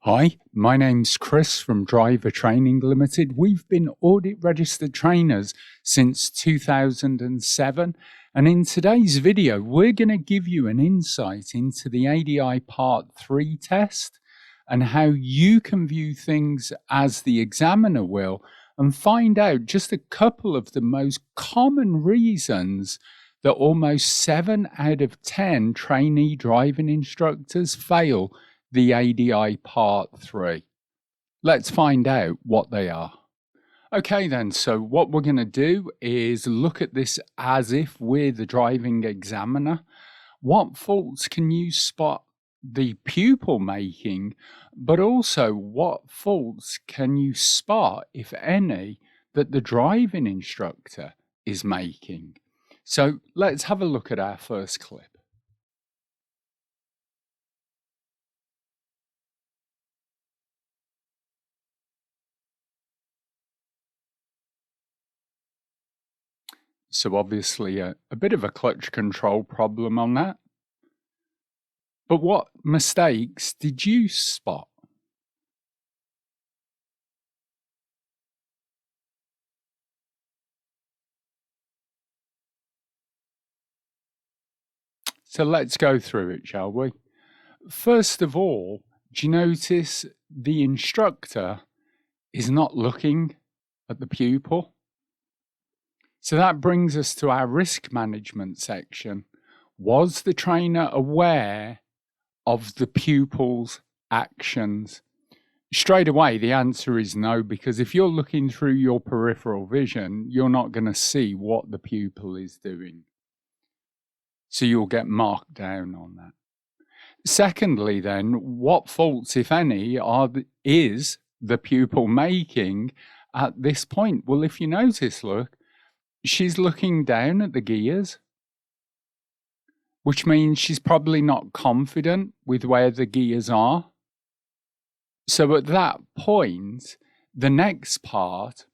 Hi, my name's Chris from Driver Training Limited. We've been audit registered trainers since 2007, and in today's video we're going to give you an insight into the ADI Part 3 test and how you can view things as the examiner will and find out just a couple of the most common reasons that almost 7 out of 10 trainee driving instructors fail the ADI Part 3. Let's find out what they are. Okay then, so what we're going to do is look at this as if we're the driving examiner. What faults can you spot the pupil making, but also what faults can you spot, if any, that the driving instructor is making? So let's have a look at our first clip. So obviously a bit of a clutch control problem on that. But what mistakes did you spot? So let's go through it, shall we? First of all, do you notice the instructor is not looking at the pupil? So that brings us to our risk management section. Was the trainer aware of the pupil's actions? Straight away, the answer is no, because if you're looking through your peripheral vision, you're not going to see what the pupil is doing. So you'll get marked down on that. Secondly, then, what faults, if any, is the pupil making at this point? Well, if you notice, look, she's looking down at the gears, which means she's probably not confident with where the gears are. So at that point, the next part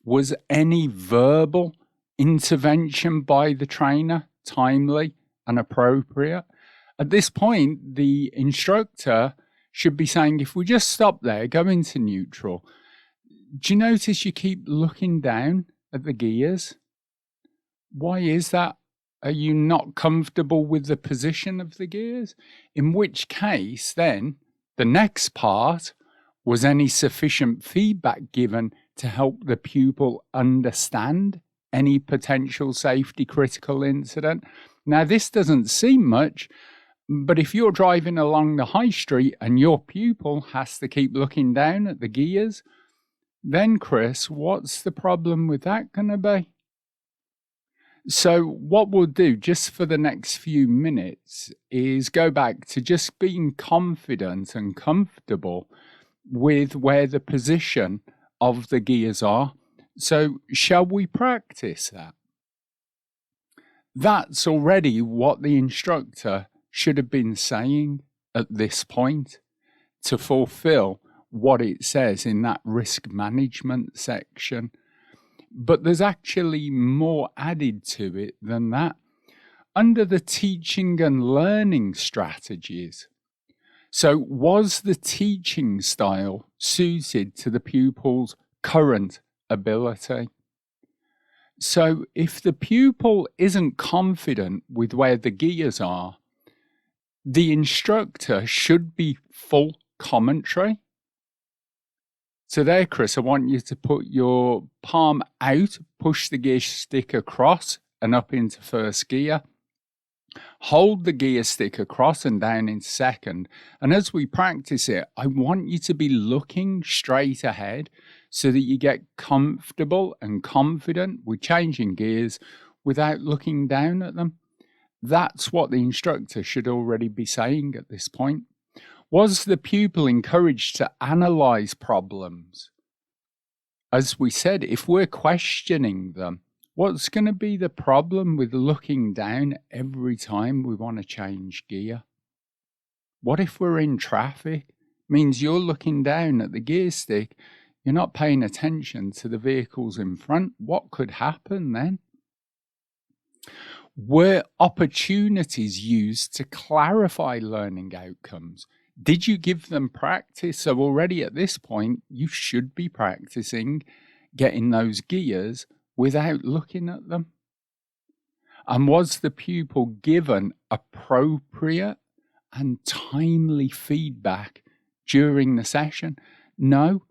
was any verbal intervention by the trainer timely and appropriate. At this point, the instructor should be saying, if we just stop there, go into neutral. Do you notice you keep looking down at the gears? Why is that? Are you not comfortable with the position of the gears? In which case, then, the next part was any sufficient feedback given to help the pupil understand any potential safety critical incident. Now, this doesn't seem much, but if you're driving along the high street and your pupil has to keep looking down at the gears, then, Chris, what's the problem with that going to be? So what we'll do just for the next few minutes is go back to just being confident and comfortable with where the position of the gears are. So shall we practice that? That's already what the instructor should have been saying at this point to fulfill what it says in that risk management section. But there's actually more added to it than that. Under the teaching and learning strategies, so was the teaching style suited to the pupil's current ability? So if the pupil isn't confident with where the gears are, the instructor should be full commentary. So there, Chris, I want you to put your palm out, push the gear stick across and up into first gear. Hold the gear stick across and down in second. And as we practice it, I want you to be looking straight ahead so that you get comfortable and confident with changing gears without looking down at them. That's what the instructor should already be saying at this point. Was the pupil encouraged to analyze problems? As we said, if we're questioning them, what's going to be the problem with looking down every time we want to change gear? What if we're in traffic? Means you're looking down at the gear stick, you're not paying attention to the vehicles in front. What could happen then? Were opportunities used to clarify learning outcomes? Did you give them practice? So already at this point, you should be practicing getting those gears without looking at them. And was the pupil given appropriate and timely feedback during the session? No,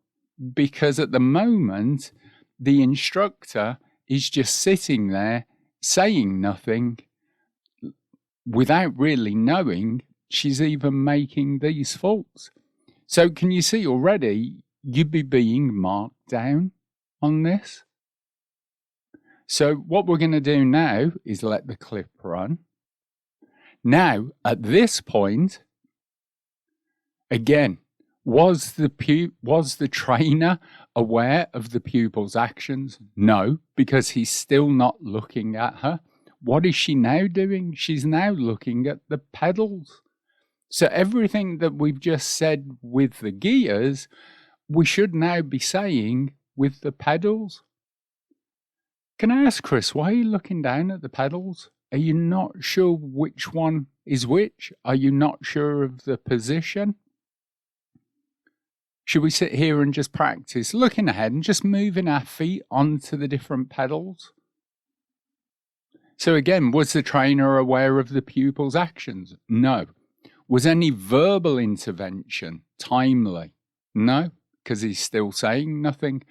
because at the moment, the instructor is just sitting there saying nothing without really knowing she's even making these faults. So can you see already you'd be being marked down on this? So what we're going to do now is let the clip run. Now, at this point, again, was the trainer aware of the pupil's actions? No, because he's still not looking at her. What is she now doing? She's now looking at the pedals. So everything that we've just said with the gears, we should now be saying with the pedals. Can I ask Chris, why are you looking down at the pedals? Are you not sure which one is which? Are you not sure of the position? Should we sit here and just practice looking ahead and just moving our feet onto the different pedals? So again, was the trainer aware of the pupil's actions? No. Was any verbal intervention timely? No, because he's still saying nothing.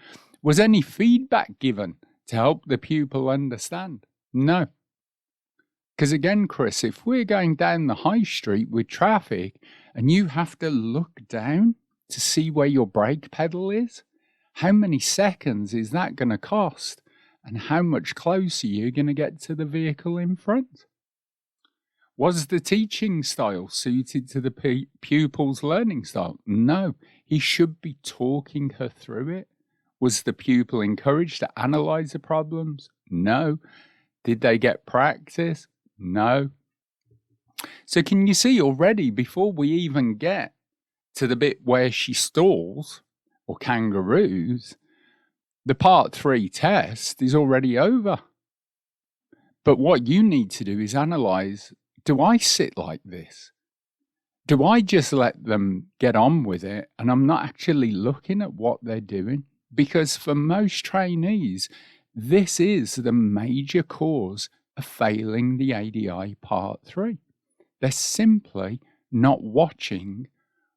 Was any feedback given to help the pupil understand? No. Because again, Chris, if we're going down the high street with traffic and you have to look down to see where your brake pedal is, how many seconds is that going to cost? And how much closer you're going to get to the vehicle in front? Was the teaching style suited to the pupil's learning style? No, he should be talking her through it. Was the pupil encouraged to analyze the problems? No. Did they get practice? No. So can you see already, before we even get to the bit where she stalls or kangaroos, the part 3 test is already over. But what you need to do is analyze, do I sit like this? Do I just let them get on with it and I'm not actually looking at what they're doing? Because for most trainees, this is the major cause of failing the ADI Part 3. They're simply not watching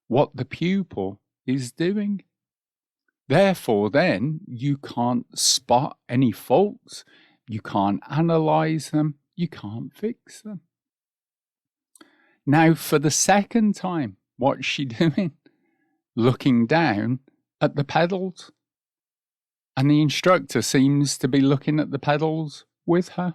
what the pupil is doing. Therefore, then, you can't spot any faults, you can't analyze them, you can't fix them. Now, for the second time, what's she doing? Looking down at the pedals. And the instructor seems to be looking at the pedals with her.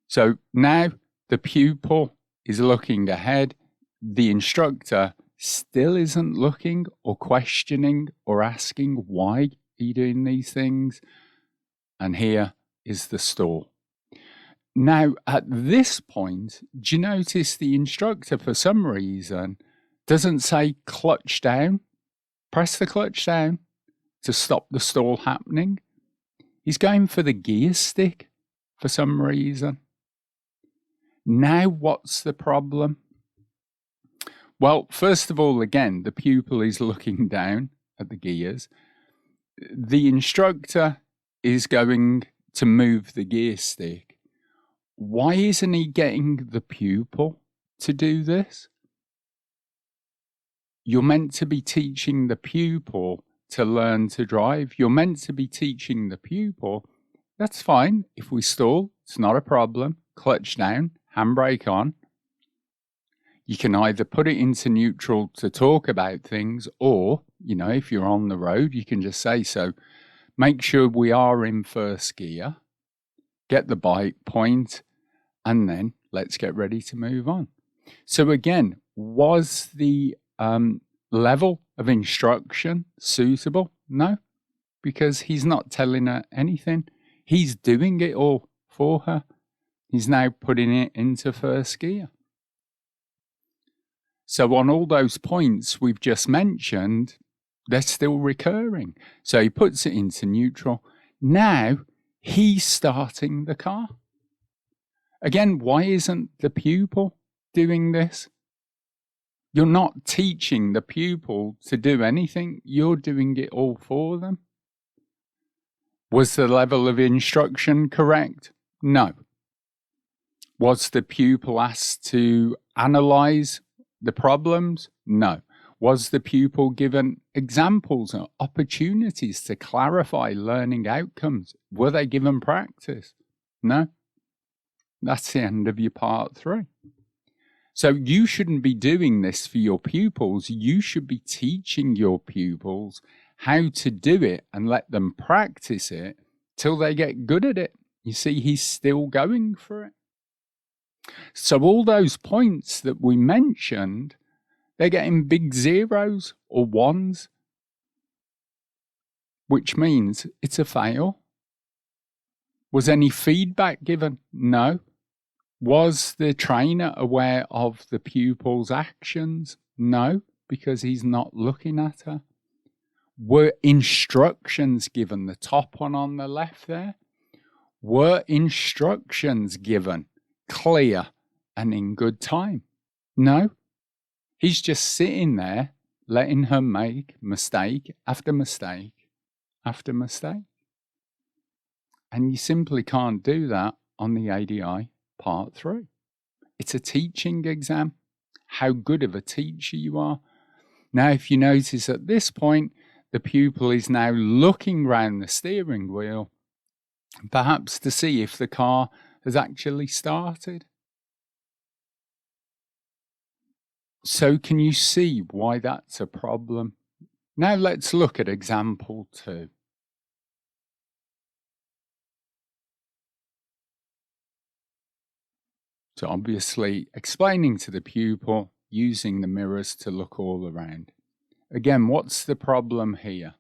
So now the pupil is looking ahead. The instructor still isn't looking or questioning or asking, why are you doing these things? And here is the stall. Now, at this point, do you notice the instructor, for some reason, doesn't say clutch down? Press the clutch down to stop the stall happening. He's going for the gear stick for some reason. Now, what's the problem? Well, first of all, again, the pupil is looking down at the gears. The instructor is going to move the gear stick. Why isn't he getting the pupil to do this? You're meant to be teaching the pupil to learn to drive. You're meant to be teaching the pupil. That's fine. If we stall, it's not a problem. Clutch down, handbrake on. You can either put it into neutral to talk about things, or, if you're on the road, you can just say so. Make sure we are in first gear, get the bike point, and then let's get ready to move on. So again, was the level of instruction suitable? No, because he's not telling her anything. He's doing it all for her. He's now putting it into first gear. So on all those points we've just mentioned, they're still recurring. So he puts it into neutral. Now he's starting the car. Again, why isn't the pupil doing this. You're not teaching the pupil to do anything. You're doing it all for them. Was the level of instruction correct? No. Was the pupil asked to analyze the problems? No. Was the pupil given examples or opportunities to clarify learning outcomes? Were they given practice? No. That's the end of your part 3. So you shouldn't be doing this for your pupils. You should be teaching your pupils how to do it and let them practice it till they get good at it. You see, he's still going for it. So all those points that we mentioned, they're getting big zeros or ones, which means it's a fail. Was any feedback given? No. Was the trainer aware of the pupil's actions? No, because he's not looking at her. Were instructions given? The top one on the left there. Were instructions given clear and in good time? No. He's just sitting there letting her make mistake after mistake after mistake. And you simply can't do that on the ADI Part 3. It's a teaching exam. How good of a teacher you are. Now, if you notice at this point, the pupil is now looking round the steering wheel, perhaps to see if the car has actually started. So can you see why that's a problem? Now let's look at example 2. So obviously explaining to the pupil, using the mirrors to look all around. Again, what's the problem here?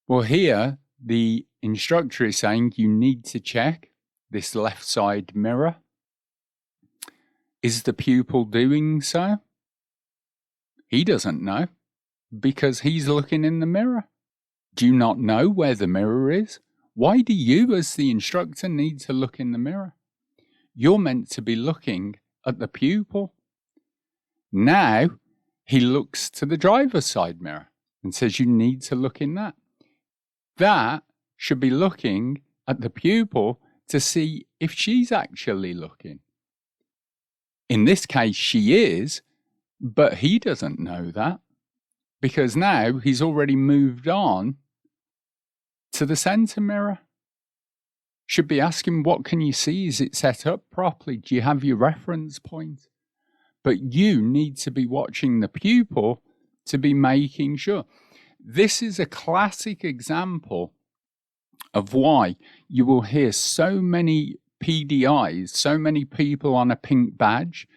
Well, here the instructor is saying you need to check this left side mirror. Is the pupil doing so? He doesn't know because he's looking in the mirror. Do you not know where the mirror is? Why do you as the instructor need to look in the mirror? You're meant to be looking at the pupil. Now he looks to the driver's side mirror and says you need to look in that. That should be looking at the pupil to see if she's actually looking. In this case, she is, but he doesn't know that because now he's already moved on to the center mirror. Should be asking, what can you see? Is it set up properly? Do you have your reference point? But you need to be watching the pupil to be making sure. This is a classic example of why you will hear so many PDIs, so many people on a pink badge.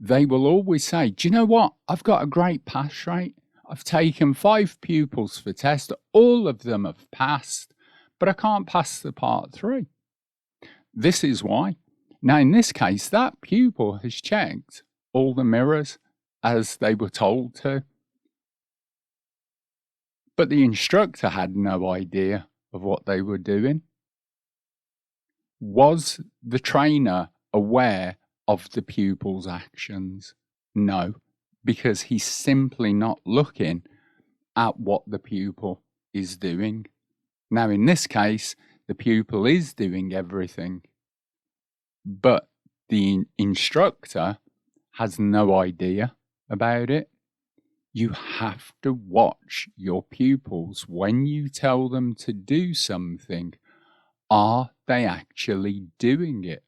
They will always say, do you know what? I've got a great pass rate. I've taken 5 pupils for test. All of them have passed, but I can't pass the part 3. This is why. Now, in this case, that pupil has checked all the mirrors as they were told to. But the instructor had no idea of what they were doing. Was the trainer aware of the pupil's actions? No, because he's simply not looking at what the pupil is doing. Now, in this case, the pupil is doing everything, but the instructor has no idea about it. You have to watch your pupils when you tell them to do something. Are they actually doing it?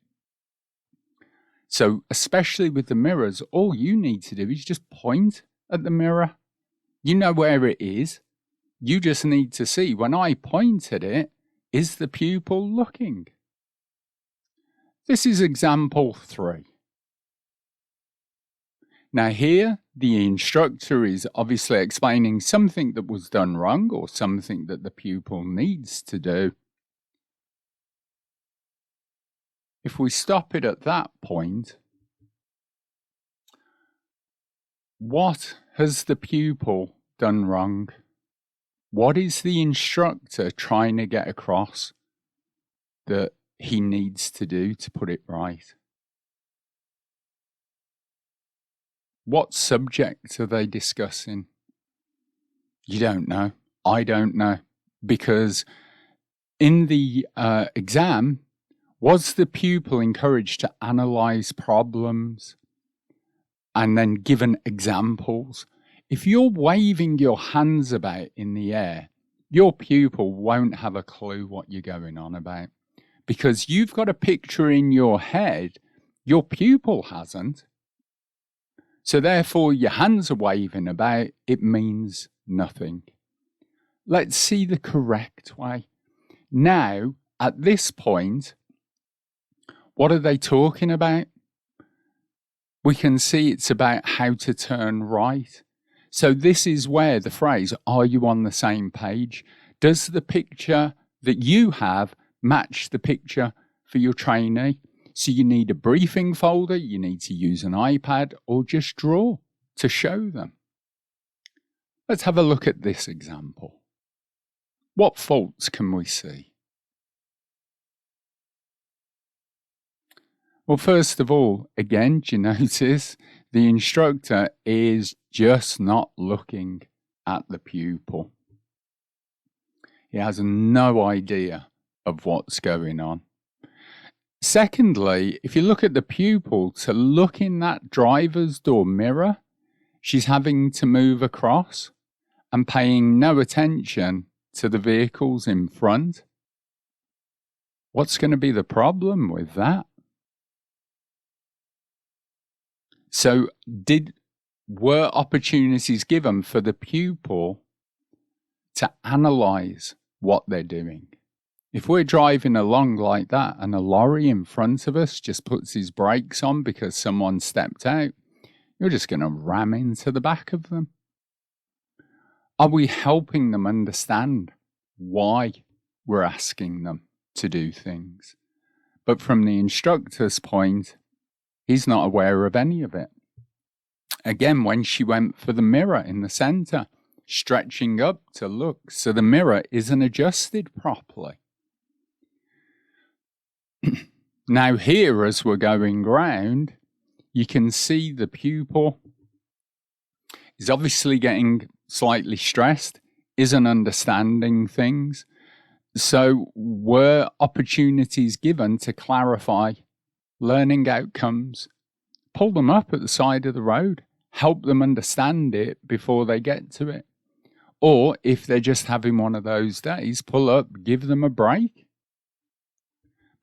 So, especially with the mirrors, all you need to do is just point at the mirror. You know where it is. You just need to see, when I point at it, is the pupil looking? This is example 3. Now here, the instructor is obviously explaining something that was done wrong or something that the pupil needs to do. If we stop it at that point, what has the pupil done wrong? What is the instructor trying to get across that he needs to do to put it right? What subject are they discussing? You don't know. I don't know. Because in the exam, was the pupil encouraged to analyze problems and then given examples? If you're waving your hands about in the air, your pupil won't have a clue what you're going on about, because you've got a picture in your head, your pupil hasn't. So therefore, your hands are waving about, it means nothing. Let's see the correct way. Now, at this point, what are they talking about? We can see it's about how to turn right. So this is where the phrase, are you on the same page? Does the picture that you have match the picture for your trainee? So you need a briefing folder, you need to use an iPad, or just draw to show them. Let's have a look at this example. What faults can we see? Well, first of all, again, do you notice the instructor is just not looking at the pupil? He has no idea of what's going on. Secondly, if you look at the pupil, to look in that driver's door mirror, she's having to move across and paying no attention to the vehicles in front. What's going to be the problem with that? So were opportunities given for the pupil to analyze what they're doing? If we're driving along like that and a lorry in front of us just puts his brakes on because someone stepped out, you're just going to ram into the back of them. Are we helping them understand why we're asking them to do things? But from the instructor's point, he's not aware of any of it. Again, when she went for the mirror in the center, stretching up to look, so the mirror isn't adjusted properly. Now here, as we're going round, you can see the pupil is obviously getting slightly stressed, isn't understanding things. So were opportunities given to clarify learning outcomes? Pull them up at the side of the road, help them understand it before they get to it. Or if they're just having one of those days, pull up, give them a break.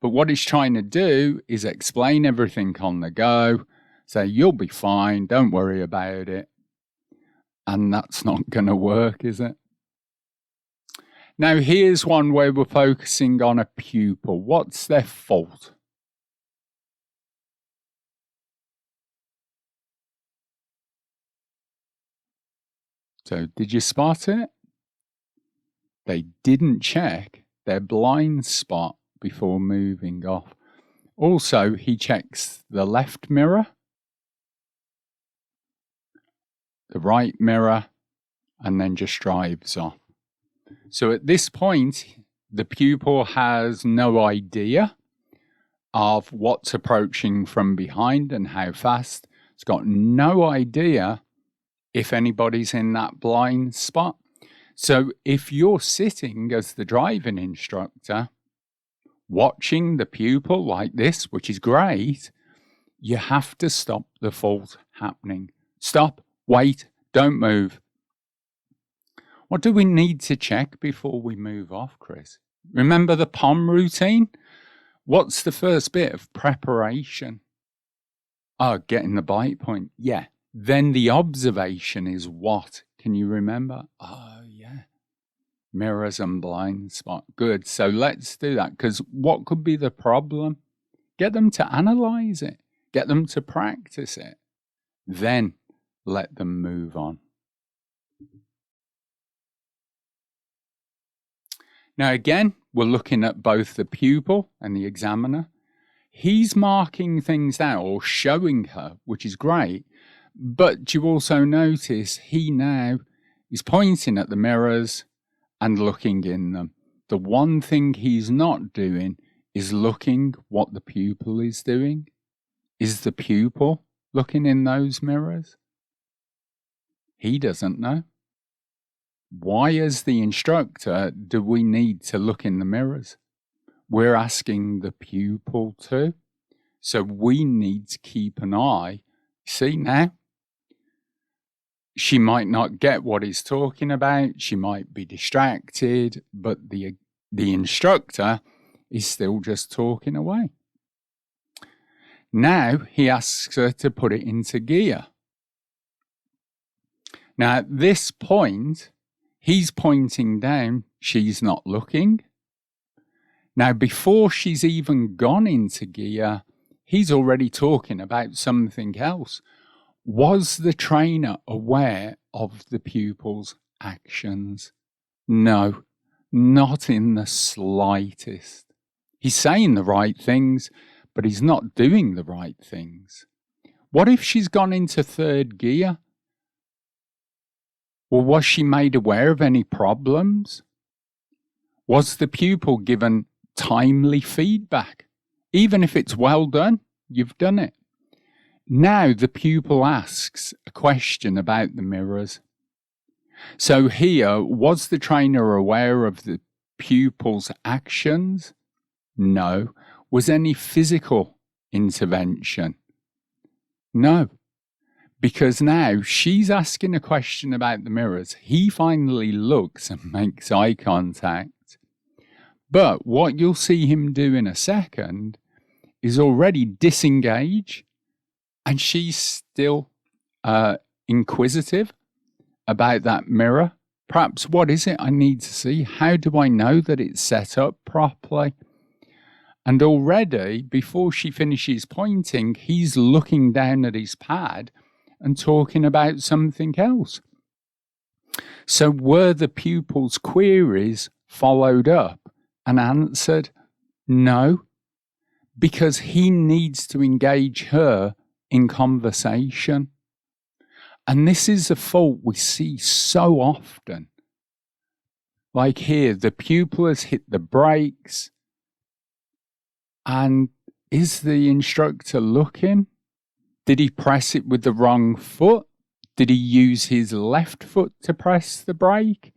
But what he's trying to do is explain everything on the go, say, you'll be fine, don't worry about it. And that's not going to work, is it? Now, here's one where we're focusing on a pupil. What's their fault? So, did you spot it? They didn't check their blind spot before moving off. Also, he checks the left mirror, the right mirror, and then just drives off. So at this point, the pupil has no idea of what's approaching from behind and how fast. It's got no idea if anybody's in that blind spot. So if you're sitting as the driving instructor, watching the pupil like this, which is great, you have to stop the fault happening. Stop, wait, don't move. What do we need to check before we move off, Chris? Remember the POM routine? What's the first bit of preparation? Oh, getting the bite point. Yeah. Then the observation is what? Can you remember? Oh, yeah. Mirrors and blind spot. Good. So let's do that, because what could be the problem? Get them to analyze it. Get them to practice it. Then let them move on. Now again, we're looking at both the pupil and the examiner. He's marking things out or showing her, which is great. But you also notice he now is pointing at the mirrors and looking in them. The one thing he's not doing is looking what the pupil is doing. Is the pupil looking in those mirrors? He doesn't know. Why, as the instructor, do we need to look in the mirrors? We're asking the pupil to. So we need to keep an eye. See now? She might not get what he's talking about. She might be distracted, but the instructor is still just talking away. Now he asks her to put it into gear. Now at this point, he's pointing down, she's not looking. Now before she's even gone into gear, he's already talking about something else. Was the trainer aware of the pupil's actions? No, not in the slightest. He's saying the right things, but he's not doing the right things. What if she's gone into third gear? Well, was she made aware of any problems? Was the pupil given timely feedback? Even if it's well done, you've done it. Now the pupil asks a question about the mirrors. So here, was the trainer aware of the pupil's actions? No. Was any physical intervention? No. Because now she's asking a question about the mirrors. He finally looks and makes eye contact. But what you'll see him do in a second is already disengage. And she's still inquisitive about that mirror. Perhaps, what is it I need to see? How do I know that it's set up properly? And already, before she finishes pointing, he's looking down at his pad and talking about something else. So were the pupil's queries followed up and answered? No, because he needs to engage her in conversation. And this is a fault we see so often. Like here, the pupil has hit the brakes, and is the instructor looking? Did he press it with the wrong foot? Did he use his left foot to press the brake?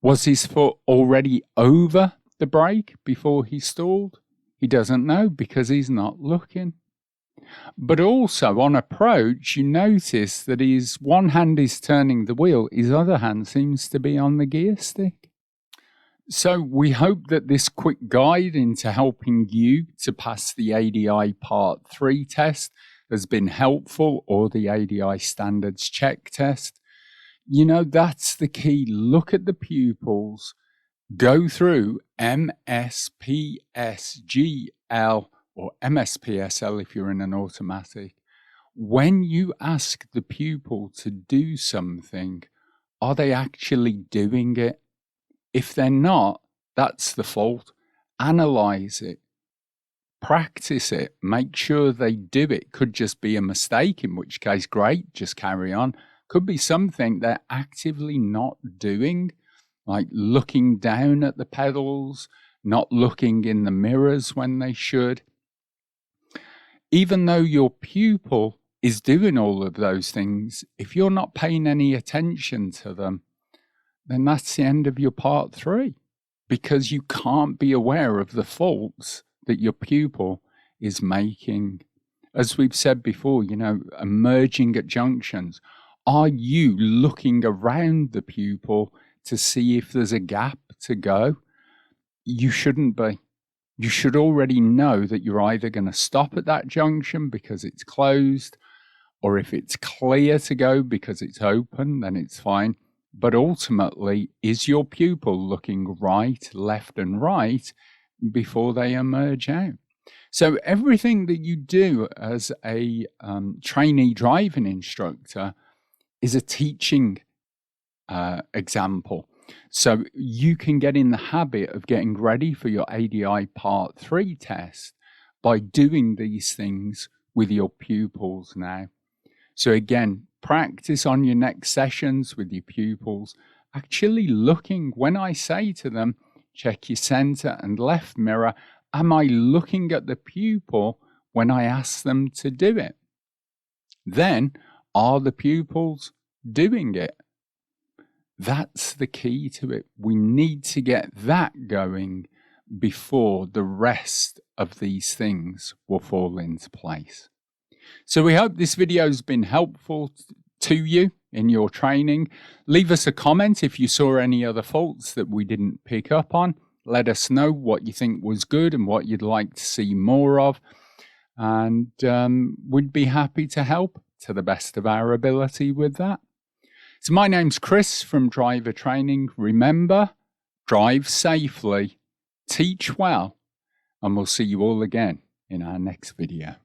Was his foot already over the brake before he stalled? He doesn't know because he's not looking. But also on approach, you notice that his one hand is turning the wheel, his other hand seems to be on the gear stick. So we hope that this quick guide into helping you to pass the ADI Part 3 test has been helpful, or the ADI Standards Check test. You know, that's the key. Look at the pupils. Go through MSPSGL or MSPSL if you're in an automatic. When you ask the pupil to do something, are they actually doing it? If they're not, that's the fault. Analyze it. Practice it. Make sure they do it. Could just be a mistake, in which case, great, just carry on. Could be something they're actively not doing, like looking down at the pedals, not looking in the mirrors when they should. Even though your pupil is doing all of those things, if you're not paying any attention to them, then that's the end of your Part 3, because you can't be aware of the faults that your pupil is making. As we've said before, you know, emerging at junctions. Are you looking around the pupil to see if there's a gap to go? You shouldn't be. You should already know that you're either going to stop at that junction because it's closed, or if it's clear to go because it's open, then it's fine. But ultimately, is your pupil looking right, left, and right before they emerge out? So everything that you do as a trainee driving instructor is a teaching example. So you can get in the habit of getting ready for your ADI Part 3 test by doing these things with your pupils now. So again, practice on your next sessions with your pupils, actually looking, when I say to them, check your center and left mirror, am I looking at the pupil when I ask them to do it? Then Are the pupils doing it? That's the key to it. We need to get that going before the rest of these things will fall into place. So we hope this video has been helpful to you in your training. Leave us a comment if you saw any other faults that we didn't pick up on. Let us know what you think was good and what you'd like to see more of. And we'd be happy to help to the best of our ability with that. So my name's Chris from Driver Training. Remember, drive safely, teach well, and we'll see you all again in our next video.